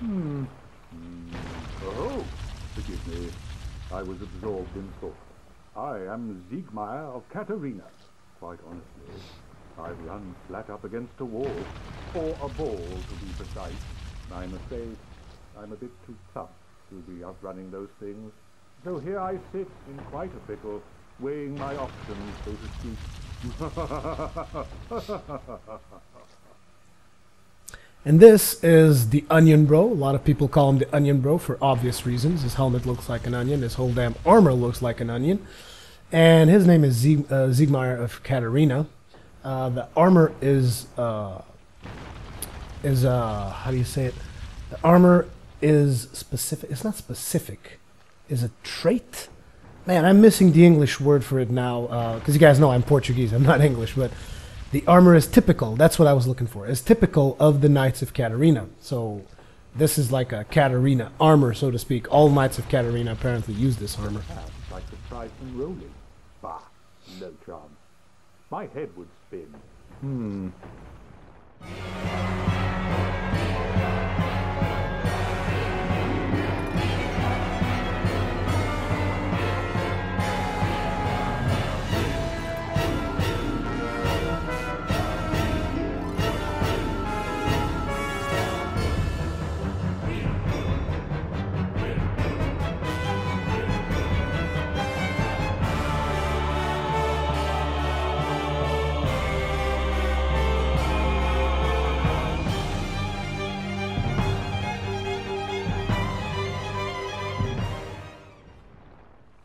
Oh, forgive me. I was absorbed in thought. I am Siegmeier of Katarina. Quite honestly, I've run flat up against a wall, or a ball to be precise. I must say, I'm a bit too tough to be outrunning those things. So here I sit in quite a pickle, weighing my options, so to speak. And this is the Onion Bro. A lot of people call him the Onion Bro for obvious reasons. His helmet looks like an onion. His whole damn armor looks like an onion. And his name is Siegmeier of Katarina. The armor is how do you say it? The armor is specific. It's not specific. Is a trait? Man, I'm missing the English word for it now. Because you guys know I'm Portuguese. I'm not English, but the armor is typical. That's what I was looking for. It's typical of the Knights of Katarina. So this is like a Katarina armor, so to speak. All Knights of Katarina apparently use this armor. I'd like to try some rolling. Bah, no chance. My head would spin.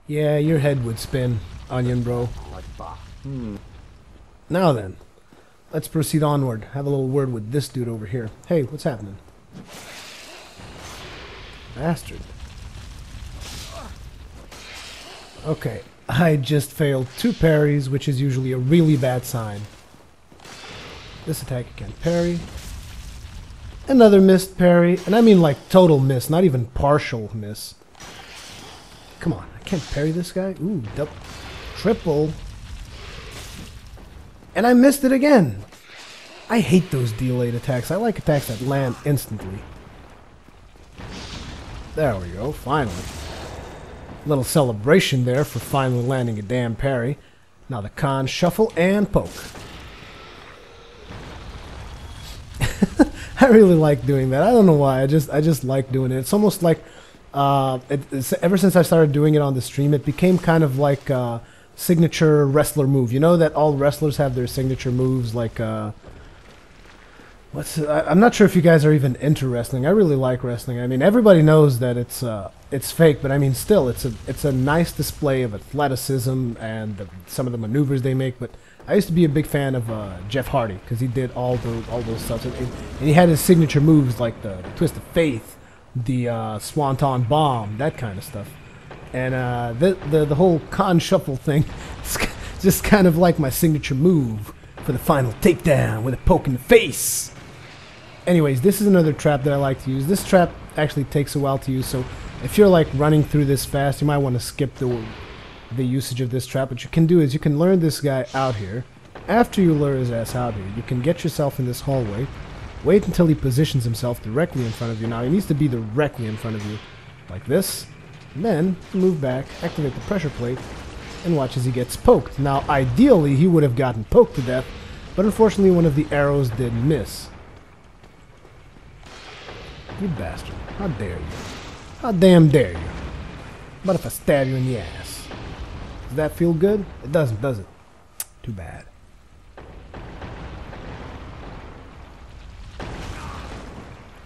Yeah, your head would spin, Onion Bro. Now then, let's proceed onward. Have a little word with this dude over here. Hey, what's happening? Bastard. Okay, I just failed 2 parries, which is usually a really bad sign. This attack again, parry. Another missed parry, and I mean like total miss, not even partial miss. Come on, I can't parry this guy. Ooh, double, triple. And I missed it again. I hate those delayed attacks. I like attacks that land instantly. There we go, finally. Little celebration there for finally landing a damn parry. Now the con shuffle and poke. I really like doing that. I don't know why. I just like doing it. It's almost like ever since I started doing it on the stream, it became kind of like a signature wrestler move. You know that all wrestlers have their signature moves, like I'm not sure if you guys are even into wrestling. I really like wrestling. I mean, everybody knows that it's fake, but I mean, still, it's a nice display of athleticism and some of the maneuvers they make. But I used to be a big fan of Jeff Hardy because he did all those stuff, and he had his signature moves like the Twist of Faith, the Swanton Bomb, that kind of stuff. And the whole con shuffle thing is just kind of like my signature move for the final takedown with a poke in the face. Anyways, this is another trap that I like to use. This trap actually takes a while to use, so if you're like running through this fast, you might want to skip the usage of this trap. What you can do is you can lure this guy out here. After you lure his ass out here, you can get yourself in this hallway, wait until he positions himself directly in front of you. Now he needs to be directly in front of you, like this, and then move back, activate the pressure plate, and watch as he gets poked. Now ideally he would have gotten poked to death, but unfortunately one of the arrows did miss. You bastard. How dare you? How damn dare you? What if I stab you in the ass? Does that feel good? It doesn't, does it? Too bad.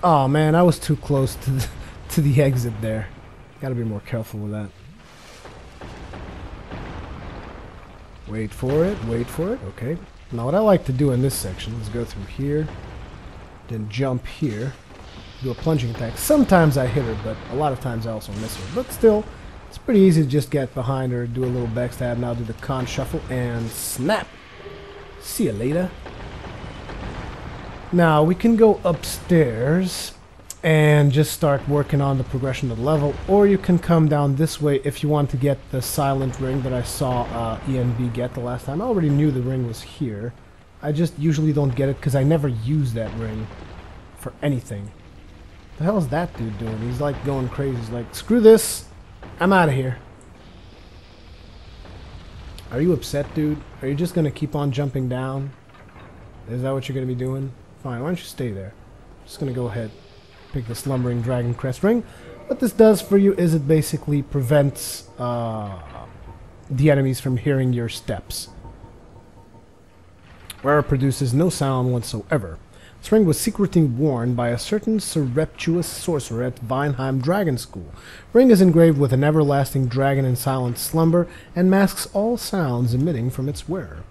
Oh man, I was too close to the exit there. Gotta be more careful with that. Wait for it, okay. Now what I like to do in this section is go through here, then jump here, do a plunging attack. Sometimes I hit her, but a lot of times I also miss her. But still, it's pretty easy to just get behind her, do a little backstab. Now do the con shuffle and snap. See you later. Now we can go upstairs and just start working on the progression of the level, or you can come down this way if you want to get the silent ring that I saw ENB get the last time. I already knew the ring was here. I just usually don't get it because I never use that ring for anything. The hell is that dude doing? He's like going crazy. He's like, screw this. I'm out of here. Are you upset, dude? Are you just gonna keep on jumping down? Is that what you're gonna be doing? Fine, why don't you stay there? Just gonna go ahead, pick the Slumbering Dragon Crest Ring. What this does for you is it basically prevents the enemies from hearing your steps. Where it produces no sound whatsoever. This ring was secretly worn by a certain surreptitious sorcerer at Vineheim Dragon School. Ring is engraved with an everlasting dragon in silent slumber and masks all sounds emitting from its wearer.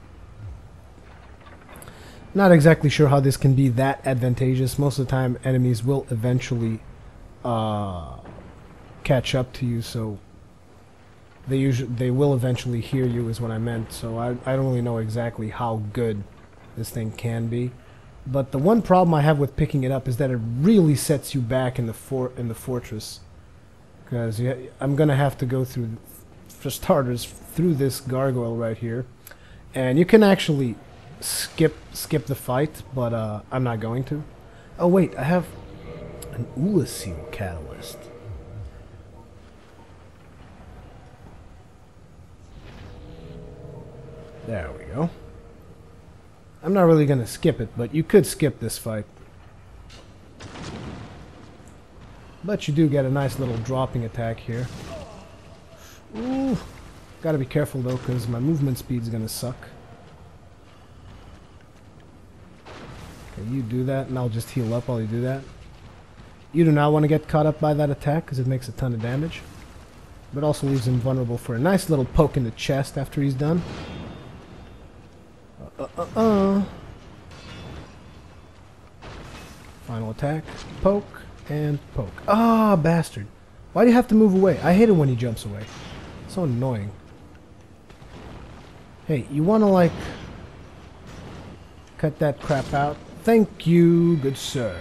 Not exactly sure how this can be that advantageous. Most of the time enemies will eventually catch up to you, so they will eventually hear you is what I meant. So I don't really know exactly how good this thing can be. But the one problem I have with picking it up is that it really sets you back in the fortress. Because I'm going to have to go through, for starters, through this gargoyle right here. And you can actually skip the fight, but I'm not going to. Oh wait, I have an Ulasil catalyst. There we go. I'm not really going to skip it, but you could skip this fight. But you do get a nice little dropping attack here. Ooh. Gotta be careful though, because my movement speed's going to suck. Okay, you do that, and I'll just heal up while you do that. You do not want to get caught up by that attack, because it makes a ton of damage. But also leaves him vulnerable for a nice little poke in the chest after he's done. Final attack. Poke and poke. Ah, bastard. Why do you have to move away? I hate it when he jumps away. So annoying. Hey, you want to like cut that crap out? Thank you, good sir.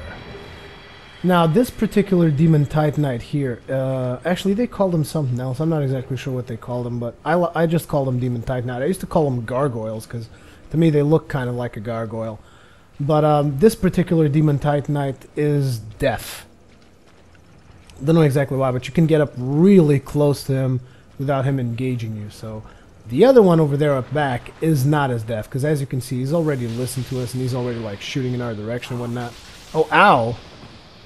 Now, this particular Demon Titanite here, actually they called them something else. I'm not exactly sure what they called them, but I just called them Demon Titanite. I used to call them gargoyles because to me they look kind of like a gargoyle. But this particular Demon Titanite is deaf. Don't know exactly why, but you can get up really close to him without him engaging you. So the other one over there up back is not as deaf, because as you can see, he's already listened to us and he's already like shooting in our direction and whatnot. Oh, ow!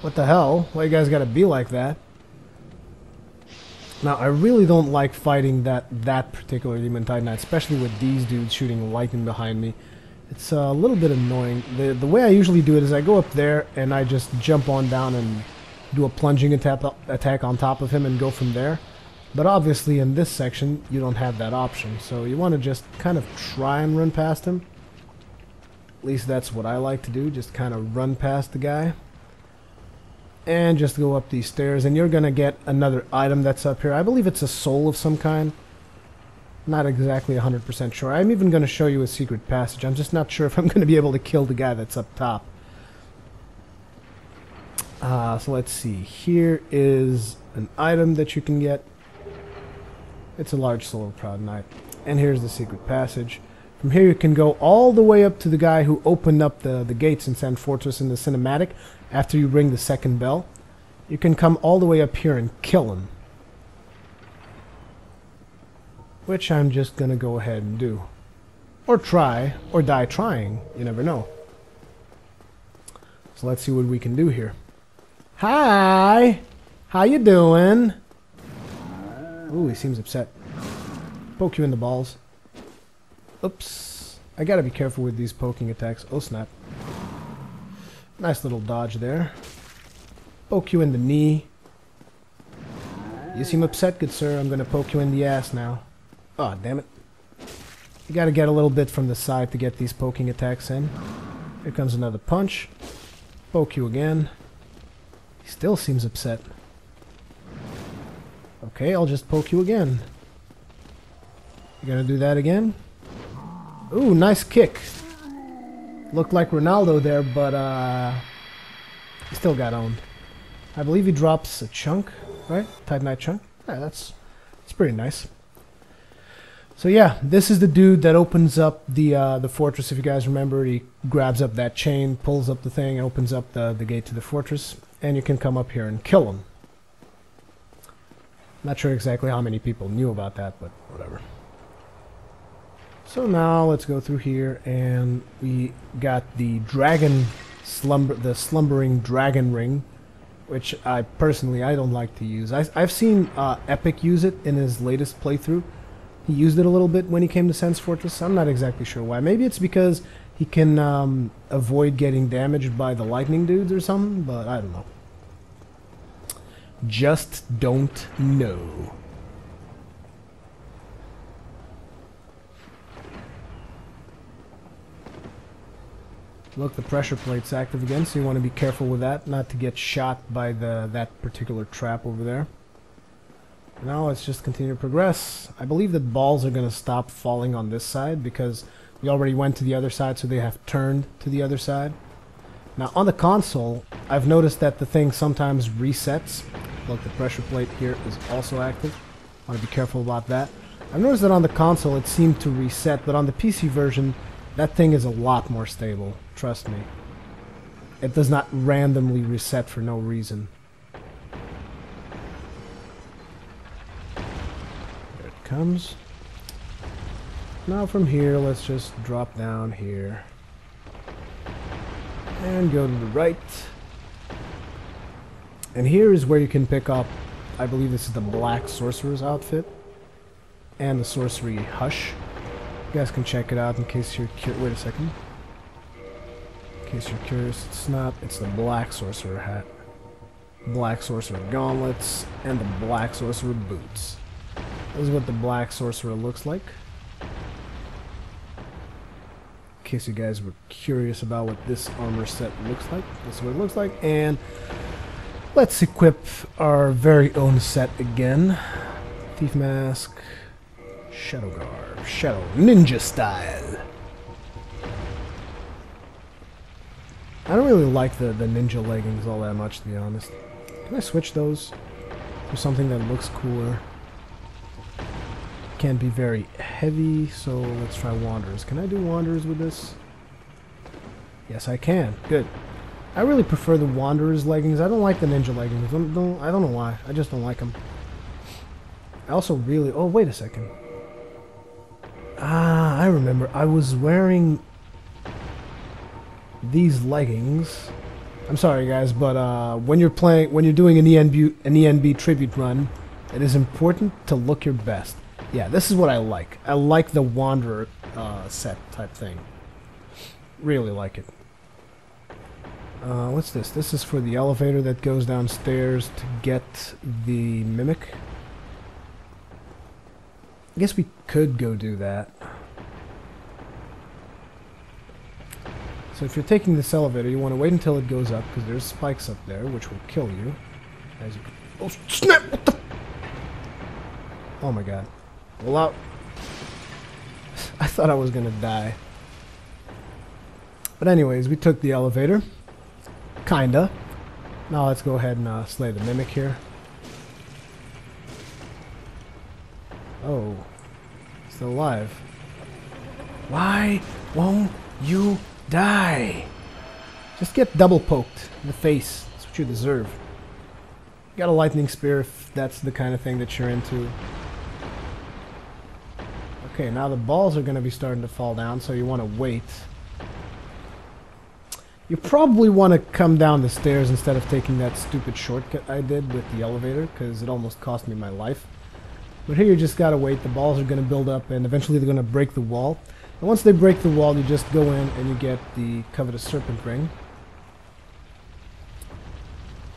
What the hell? Why you guys gotta be like that? Now, I really don't like fighting that particular Demon Titanite, especially with these dudes shooting lightning behind me. It's a little bit annoying. The way I usually do it is I go up there and I just jump on down and do a plunging attack on top of him and go from there. But obviously in this section you don't have that option, so you want to just kind of try and run past him. At least that's what I like to do, just kind of run past the guy. And just go up these stairs, and you're going to get another item that's up here. I believe it's a soul of some kind. Not exactly 100% sure. I'm even going to show you a secret passage. I'm just not sure if I'm going to be able to kill the guy that's up top. So let's see. Here is an item that you can get. It's a large soul of Proud Knight. And here's the secret passage. From here you can go all the way up to the guy who opened up the gates in Sand Fortress in the cinematic. After you ring the second bell, you can come all the way up here and kill him. Which I'm just gonna go ahead and do. Or try, or die trying. You never know. So let's see what we can do here. Hi! How you doing? Ooh, he seems upset. Poke you in the balls. Oops. I gotta be careful with these poking attacks. Oh snap. Nice little dodge there. Poke you in the knee. You seem upset, good sir. I'm gonna poke you in the ass now. Aw, damn it. You gotta get a little bit from the side to get these poking attacks in. Here comes another punch. Poke you again. He still seems upset. Okay, I'll just poke you again. You gonna do that again? Ooh, nice kick. Looked like Ronaldo there, but he still got owned. I believe he drops a chunk, right? Titanite chunk. Yeah, that's pretty nice. So yeah, this is the dude that opens up the fortress. If you guys remember, he grabs up that chain, pulls up the thing, opens up the gate to the fortress. and you can come up here and kill them. Not sure exactly how many people knew about that, but whatever. So now let's go through here, and we got the slumbering dragon ring, which I don't like to use. I've seen Epic use it in his latest playthrough. He used it a little bit when he came to Sense Fortress. I'm not exactly sure why. Maybe it's because he can avoid getting damaged by the lightning dudes or something, but I don't know. Just don't know. Look, the pressure plate's active again, so you want to be careful with that, not to get shot by that particular trap over there. Now let's just continue to progress. I believe that balls are going to stop falling on this side because we already went to the other side, so they have turned to the other side. Now on the console, I've noticed that the thing sometimes resets. Look, the pressure plate here is also active. I want to be careful about that. I've noticed that on the console it seemed to reset, but on the PC version that thing is a lot more stable. Trust me. It does not randomly reset for no reason. There it comes. Now from here, let's just drop down here. And go to the right. And here is where you can pick up, I believe this is the Black Sorcerer's outfit. And the Sorcery Hush. You guys can check it out in case you're curious. Wait a second. In case you're curious, it's not. It's the Black Sorcerer hat, Black Sorcerer gauntlets, and the Black Sorcerer boots. This is what the Black Sorcerer looks like. In case you guys were curious about what this armor set looks like, this is what it looks like. And let's equip our very own set again. Thief Mask. Shadow Garb. Shadow Ninja style. I don't really like the ninja leggings all that much, to be honest. Can I switch those for something that looks cooler? Can't be very heavy, so let's try Wanderers. Can I do Wanderers with this? Yes, I can. Good. I really prefer the Wanderers leggings. I don't like the ninja leggings. I don't know why. I just don't like them. I also really... Oh, wait a second. Ah, I remember. I was wearing these leggings. I'm sorry, guys, but when you're doing an ENB tribute run, it is important to look your best. Yeah, this is what I like. I like the Wanderer set type thing. Really like it. What's this? This is for the elevator that goes downstairs to get the Mimic. I guess we could go do that. So if you're taking this elevator, you want to wait until it goes up, because there's spikes up there, which will kill you. As you can... Oh, snap! What the... Oh my god. Well, out. I thought I was gonna die. But anyways, we took the elevator. Kinda. Now let's go ahead and slay the Mimic here. Oh. Still alive. Why won't you die? Just get double poked in the face. That's what you deserve. You got a lightning spear if that's the kind of thing that you're into. Okay, now the balls are going to be starting to fall down, so you want to wait. You probably want to come down the stairs instead of taking that stupid shortcut I did with the elevator, because it almost cost me my life. But here you just gotta wait. The balls are gonna build up and eventually they're gonna break the wall. And once they break the wall, you just go in and you get the Covetous serpent ring.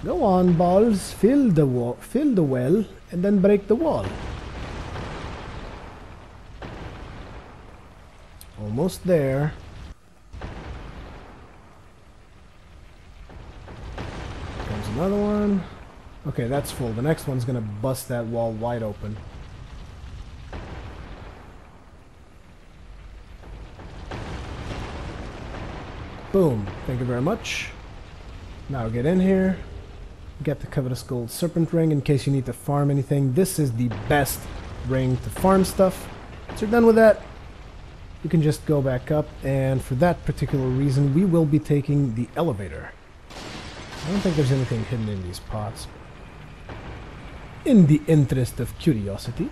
Go on, balls, fill the well, and then break the wall. Almost there. Comes another one. Okay, that's full. The next one's gonna bust that wall wide open. Boom. Thank you very much. Now get in here. Get the Covetous Gold Serpent Ring in case you need to farm anything. This is the best ring to farm stuff. Once you're done with that, you can just go back up, and for that particular reason, we will be taking the elevator. I don't think there's anything hidden in these pots. In the interest of curiosity.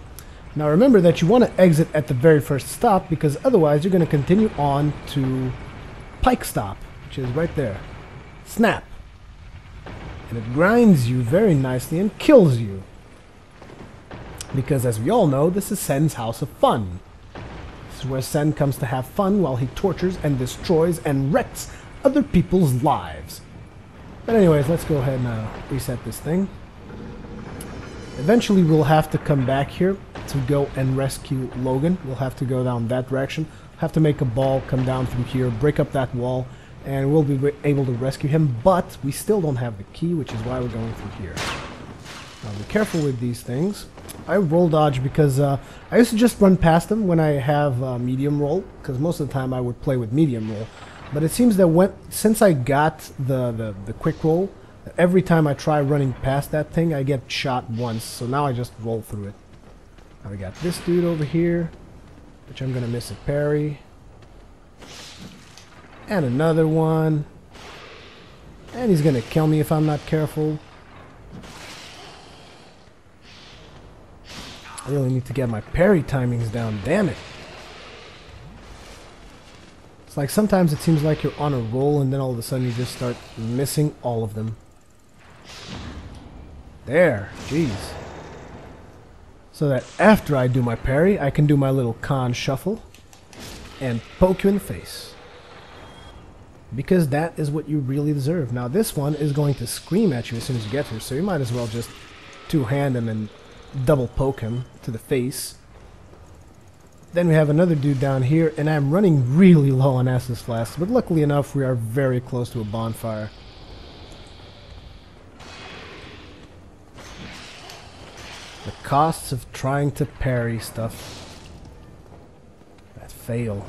Now remember that you want to exit at the very first stop, because otherwise you're going to continue on to Pike Stop, which is right there. Snap. And it grinds you very nicely and kills you. Because as we all know, this is Sen's House of Fun. This is where Sen comes to have fun while he tortures and destroys and wrecks other people's lives. But anyways, let's go ahead and reset this thing. Eventually we'll have to come back here to go and rescue Logan. We'll have to go down that direction. Have to make a ball, come down through here, break up that wall, and we'll be able to rescue him. But we still don't have the key, which is why we're going through here. Now be careful with these things. I roll dodge because I used to just run past them when I have medium roll, because most of the time I would play with medium roll. But it seems that since I got the quick roll, every time I try running past that thing, I get shot once. So now I just roll through it. Now we got this dude over here, which I'm going to miss a parry. And another one. And he's going to kill me if I'm not careful. I really need to get my parry timings down, damn it. It's like sometimes it seems like you're on a roll and then all of a sudden you just start missing all of them. There, jeez. So that after I do my parry, I can do my little con shuffle and poke you in the face. Because that is what you really deserve. Now this one is going to scream at you as soon as you get here, so you might as well just two-hand him and double poke him to the face. Then we have another dude down here, and I'm running really low on Estus Flasks, but luckily enough we are very close to a bonfire. The costs of trying to parry stuff that fail.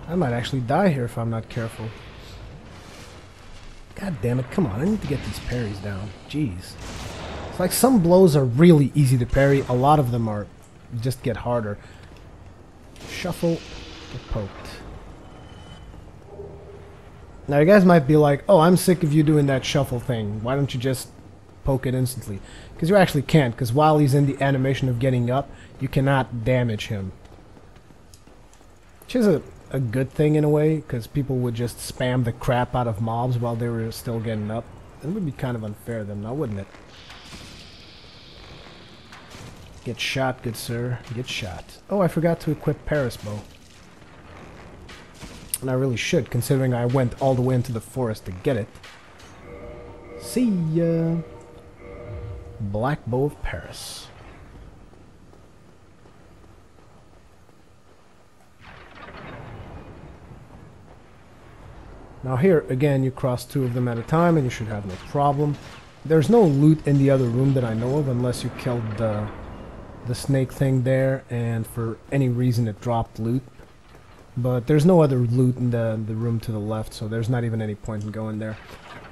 I might actually die here if I'm not careful. God damn it, come on, I need to get these parries down. Jeez. It's like some blows are really easy to parry, a lot of them are just get harder. Shuffle, get poked. Now you guys might be like, oh, I'm sick of you doing that shuffle thing. Why don't you just poke it instantly? Because you actually can't, because while he's in the animation of getting up, you cannot damage him. Which is a good thing in a way, because people would just spam the crap out of mobs while they were still getting up. It would be kind of unfair then, now wouldn't it? Get shot, good sir. Get shot. Oh, I forgot to equip Paris bow. And I really should, considering I went all the way into the forest to get it. See ya! Black Bow of Paris. Now here, again, you cross two of them at a time and you should have no problem. There's no loot in the other room that I know of unless you killed the snake thing there, and for any reason it dropped loot. But there's no other loot in the room to the left, so there's not even any point in going there.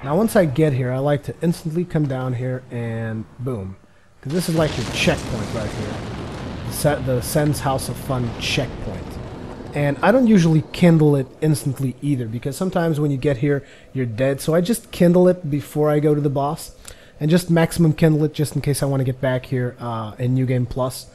Now once I get here, I like to instantly come down here and boom. Because this is like your checkpoint right here. The Sen's House of Fun checkpoint. And I don't usually kindle it instantly either, because sometimes when you get here, you're dead. So I just kindle it before I go to the boss. And just maximum kindle it just in case I want to get back here in New Game Plus.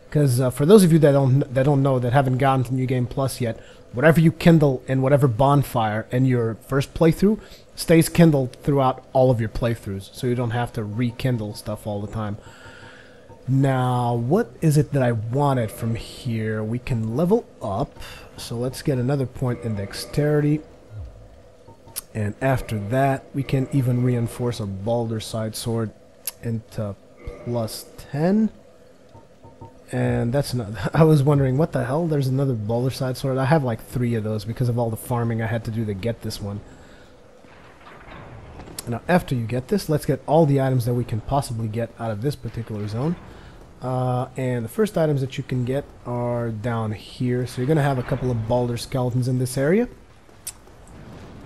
Because for those of you that don't know, that haven't gotten to New Game Plus yet, whatever you kindle in whatever bonfire in your first playthrough stays kindled throughout all of your playthroughs, so you don't have to rekindle stuff all the time. Now, what is it that I wanted from here? We can level up, so let's get another point in dexterity. And after that, we can even reinforce a Balder side sword into plus 10. And that's another. I was wondering, what the hell? There's another Balder side sword. I have like 3 of those because of all the farming I had to do to get this one. Now, after you get this, let's get all the items that we can possibly get out of this particular zone. And the first items that you can get are down here. So you're going to have a couple of Balder skeletons in this area.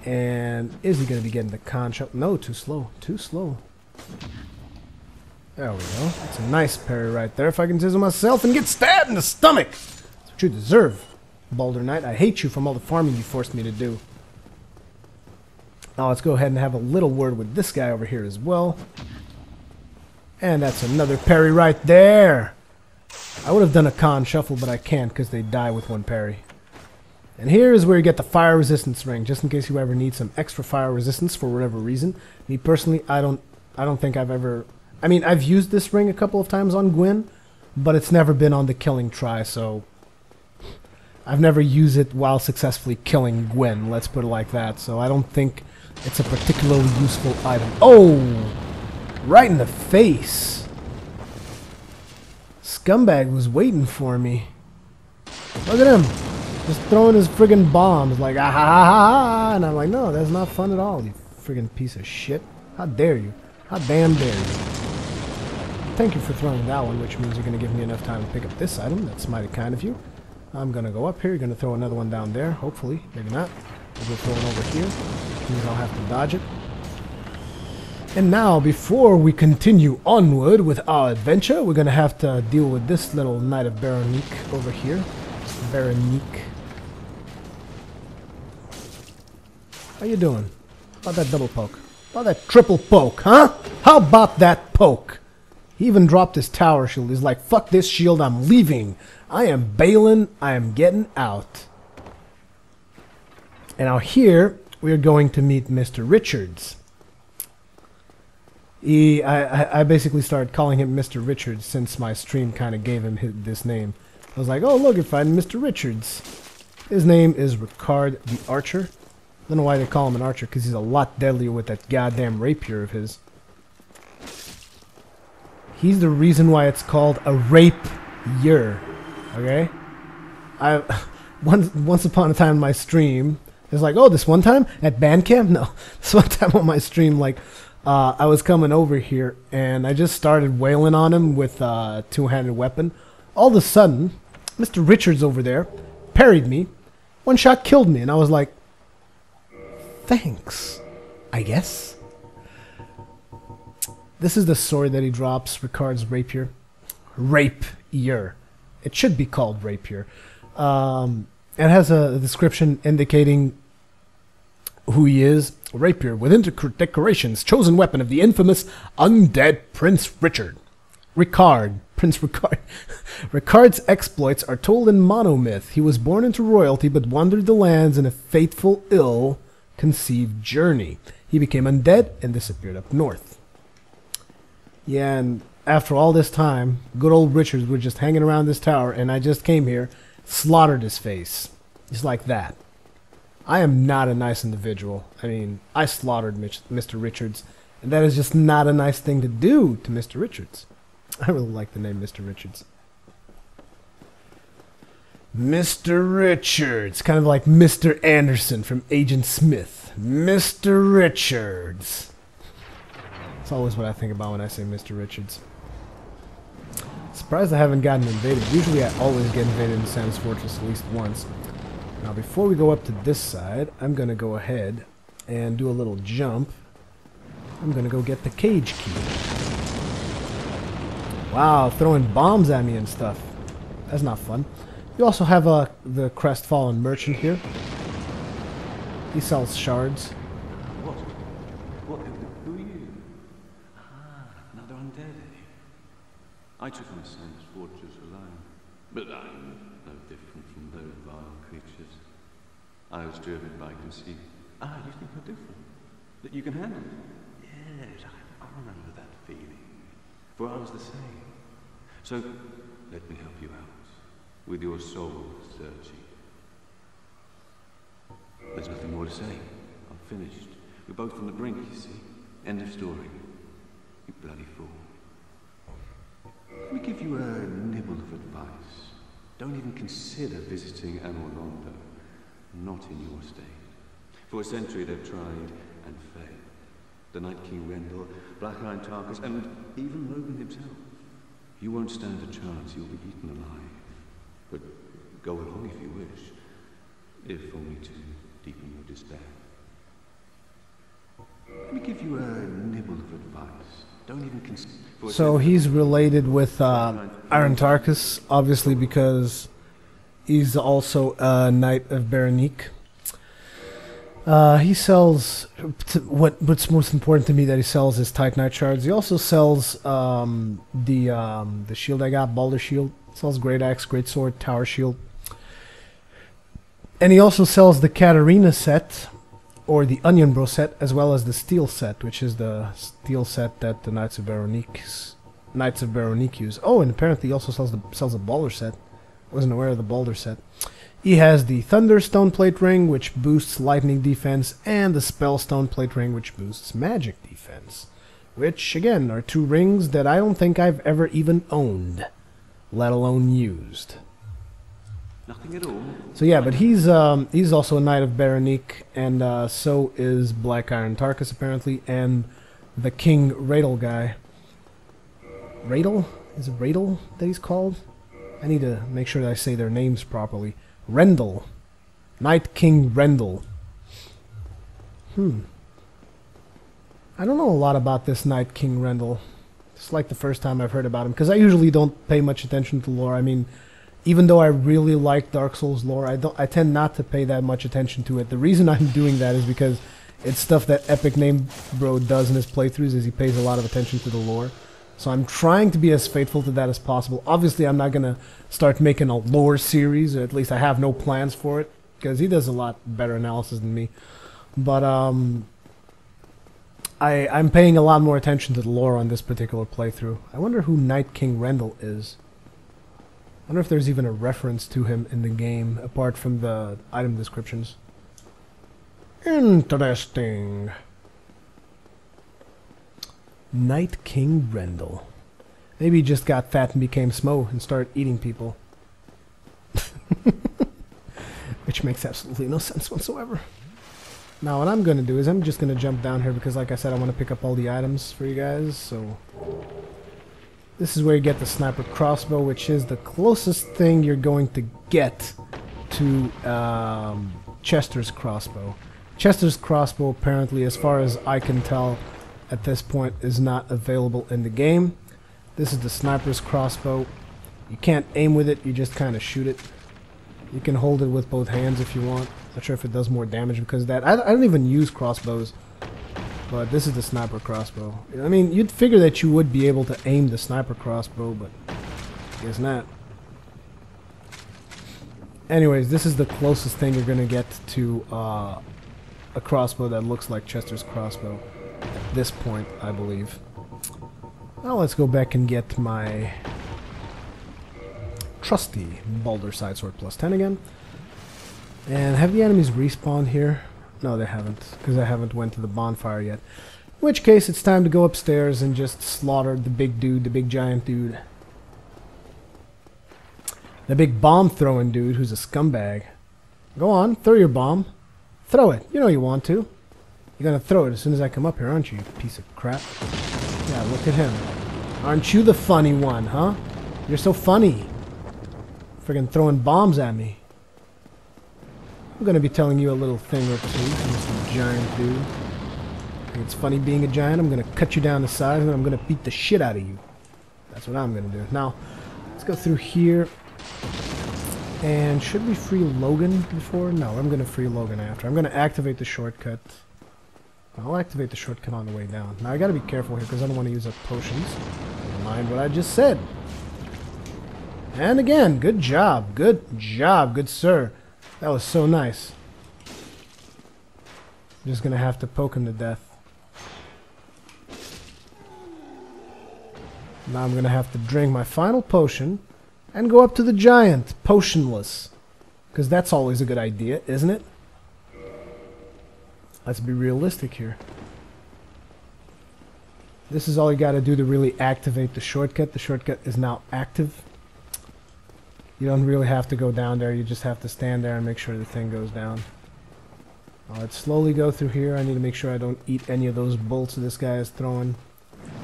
And is he going to be getting the con shot? No, too slow. Too slow. There we go. That's a nice parry right there. If I can sizzle myself and get stabbed in the stomach. That's what you deserve, Balder Knight. I hate you from all the farming you forced me to do. Now let's go ahead and have a little word with this guy over here as well. And that's another parry right there. I would have done a con shuffle, but I can't because they die with one parry. And here is where you get the fire resistance ring, just in case you ever need some extra fire resistance for whatever reason. Me personally, I don't think I've ever... I mean, I've used this ring a couple of times on Gwyn, but it's never been on the killing try, so... I've never used it while successfully killing Gwyn, let's put it like that, so I don't think it's a particularly useful item. Oh! Right in the face! Scumbag was waiting for me. Look at him! Just throwing his friggin' bombs like, ah ha ha ha ha! And I'm like, no, that's not fun at all, you friggin' piece of shit. How dare you? How damn dare you? Thank you for throwing that one, which means you're gonna give me enough time to pick up this item. That's mighty kind of you. I'm gonna go up here, you're gonna throw another one down there, hopefully, maybe not. We'll go throw one over here, which means I'll have to dodge it. And now, before we continue onward with our adventure, we're gonna have to deal with this little Knight of Baronique over here. Baronique. How you doing? How about that double poke? How about that triple poke, huh? How about that poke? He even dropped his tower shield. He's like, fuck this shield, I'm leaving. I am bailing, I am getting out. And now here, we are going to meet Mr. Richards. I basically started calling him Mr. Richards since my stream kind of gave him this name. I was like, oh look, you're fighting Mr. Richards. His name is Ricard the Archer. I don't know why they call him an archer, because he's a lot deadlier with that goddamn rapier of his. He's the reason why it's called a rapier. Okay? Once upon a time in my stream, it's like, oh, this one time at band camp? No. This one time on my stream, like, I was coming over here, and I just started wailing on him with a two-handed weapon. All of a sudden, Mr. Richards over there parried me. One shot killed me, and I was like, thanks, I guess. This is the sword that he drops, Ricard's rapier. Rapier. It should be called rapier. It has a description indicating who he is. Rapier, with intricate decorations, chosen weapon of the infamous undead Prince Richard. Ricard. Prince Ricard. Ricard's exploits are told in monomyth. He was born into royalty, but wandered the lands in a fateful, ill-conceived journey. He became undead and disappeared up north. Yeah, and after all this time, good old Richards was just hanging around this tower, and I just came here, slaughtered his face. Just like that. I am not a nice individual. I mean, I slaughtered Mr. Richards, and that is just not a nice thing to do to Mr. Richards. I really like the name Mr. Richards. Mr. Richards. Kind of like Mr. Anderson from Agent Smith. Mr. Richards. That's always what I think about when I say Mr. Richards. Surprised I haven't gotten invaded. Usually I always get invaded in Sam's Fortress at least once. Now before we go up to this side, I'm going to go ahead and do a little jump. I'm going to go get the cage key. Wow, throwing bombs at me and stuff. That's not fun. You also have the Crestfallen Merchant here. He sells shards. What? Who are you? Ah, another undead. I took my son's fortress alone, but I'm no different from those vile creatures. I was driven by conceit. Ah, you think you're different? That you can handle it? Yes, I remember that feeling. For I was the same. So, let me help you out. With your soul searching. There's nothing more to say. I'm finished. We're both on the brink, you see. End of story. You bloody fool. Let me give you a nibble of advice. Don't even consider visiting Amorlondo. Not in your state. For a century they've tried and failed. The Night King Rendell, Black Iron Tarkus, and even Rogan himself. You won't stand a chance, you'll be eaten alive. But go along if you wish, if only to deepen your despair. Let me give you a nibble of advice. Don't even consider... So he's related with Iron Tarkus, obviously because he's also a Knight of Baronique. He sells what's most important to me that he sells is Titanite shards. He also sells the shield I got, Balder shield. Sells great axe, great sword, tower shield. And he also sells the Katarina set, or the Onion Bro set, as well as the Steel set, which is the steel set that the Knights of Veronique use. Oh, and apparently he also sells a Balder set. Wasn't aware of the Balder set. He has the Thunderstone plate ring, which boosts lightning defense, and the Spellstone plate ring, which boosts magic defense. Which, again, are two rings that I don't think I've ever even owned, let alone used. Nothing at all. So yeah, but he's also a Knight of Veronique, and so is Black Iron Tarkus apparently, and the King Radel guy. Radel? Is it Radel that he's called? I need to make sure that I say their names properly. Rendel. Knight King Rendel. I don't know a lot about this Knight King Rendel. It's like the first time I've heard about him, because I usually don't pay much attention to lore. I mean, even though I really like Dark Souls lore, I tend not to pay that much attention to it. The reason I'm doing that is because it's stuff that EpicNameBro does in his playthroughs, is he pays a lot of attention to the lore. So I'm trying to be as faithful to that as possible. Obviously, I'm not going to start making a lore series, or at least I have no plans for it, because he does a lot better analysis than me. But I'm paying a lot more attention to the lore on this particular playthrough. I wonder who Knight King Rendel is. I wonder if there's even a reference to him in the game, apart from the item descriptions. Interesting. Knight King Rendel. Maybe he just got fat and became Smo and started eating people. Which makes absolutely no sense whatsoever. Now what I'm going to do is I'm just going to jump down here because, like I said, I want to pick up all the items for you guys. So this is where you get the sniper crossbow, which is the closest thing you're going to get to Chester's crossbow. Chester's crossbow, apparently, as far as I can tell at this point, is not available in the game. This is the sniper's crossbow. You can't aim with it, you just kind of shoot it. You can hold it with both hands if you want. Not sure if it does more damage because of that. I don't even use crossbows, but this is the sniper crossbow. I mean, you'd figure that you would be able to aim the sniper crossbow, but I guess not. Anyways, this is the closest thing you're going to get to a crossbow that looks like Chester's crossbow at this point, I believe. Now let's go back and get my trusty Balder Sidesword plus 10 again. And have the enemies respawned here? No, they haven't, because I haven't went to the bonfire yet. In which case, it's time to go upstairs and just slaughter the big dude, the big giant dude. The big bomb-throwing dude who's a scumbag. Go on, throw your bomb. Throw it. You know you want to. You're gonna throw it as soon as I come up here, aren't you, you piece of crap? Yeah, look at him. Aren't you the funny one, huh? You're so funny. Friggin' throwing bombs at me. I'm gonna be telling you a little thing or two, Mr. Giant Dude. Think it's funny being a giant? I'm gonna cut you down to size and I'm gonna beat the shit out of you. That's what I'm gonna do. Now, let's go through here. And should we free Logan before? No, I'm gonna free Logan after. I'm gonna activate the shortcut. I'll activate the shortcut on the way down. Now I gotta be careful here because I don't want to use up potions. Never mind what I just said. And again, good job, good sir. That was so nice. I'm just gonna have to poke him to death. Now I'm gonna have to drink my final potion and go up to the giant, potionless. Because that's always a good idea, isn't it? Let's be realistic here. This is all you gotta do to really activate the shortcut. The shortcut is now active. You don't really have to go down there, you just have to stand there and make sure the thing goes down. Now let's slowly go through here. I need to make sure I don't eat any of those bolts this guy is throwing.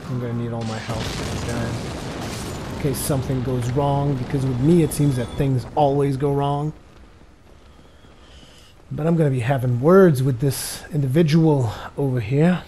I'm gonna need all my health for the giant. In case something goes wrong, because with me it seems that things always go wrong. But I'm gonna be having words with this individual over here.